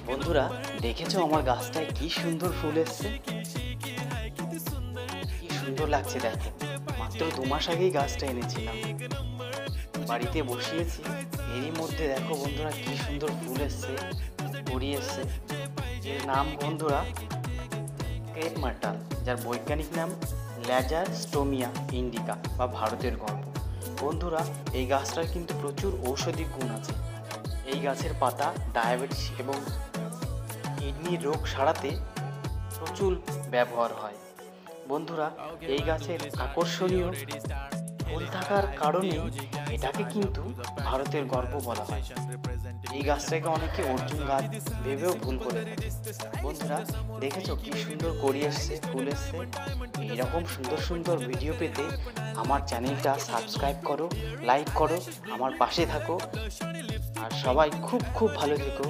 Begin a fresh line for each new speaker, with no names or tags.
বন্ধুরা, দেখেছো আমার গাছটায় কি সুন্দর ফুল এসছে, কি সুন্দর লাগছে দেখো। মাত্র 2 মাস আগেই গাছটা এনেছিলাম, বাড়িতে বসিয়েছি, এরই মধ্যে দেখো বন্ধুরা কি সুন্দর ফুল এসছে, কুড়ি এসছে। এর নাম বন্ধুরা ক্রেপ মার্টাল, যার বৈজ্ঞানিক নাম ল্যাজার স্টোমিয়া ইন্ডিকা বা ভারতের গর্ব। বন্ধুরা, এই গাছটার কিন্তু প্রচুর ঔষধি গুণ আছে। এই গাছের পাতা ডায়াবেটিস এবং কিডনির রোগ সারাতে প্রচুর ব্যবহার হয়। বন্ধুরা, এই গাছের আকর্ষণীয় ফুল থাকার কারণে এটাকে কিন্তু ভারতের গর্ব বলা হয়। এই গাছটাকে অনেকে অর্জুন গাছ ভেবেও ভুল করে থাকে। বন্ধুরা, দেখেছো কি সুন্দর কড়ি এসছে, ফুল এসছে। এইরকম সুন্দর সুন্দর ভিডিও পেতে আমার চ্যানেলটা সাবস্ক্রাইব করো, লাইক করো, আমার পাশে থাকো। আর সবাই খুব খুব ভালো থেকো।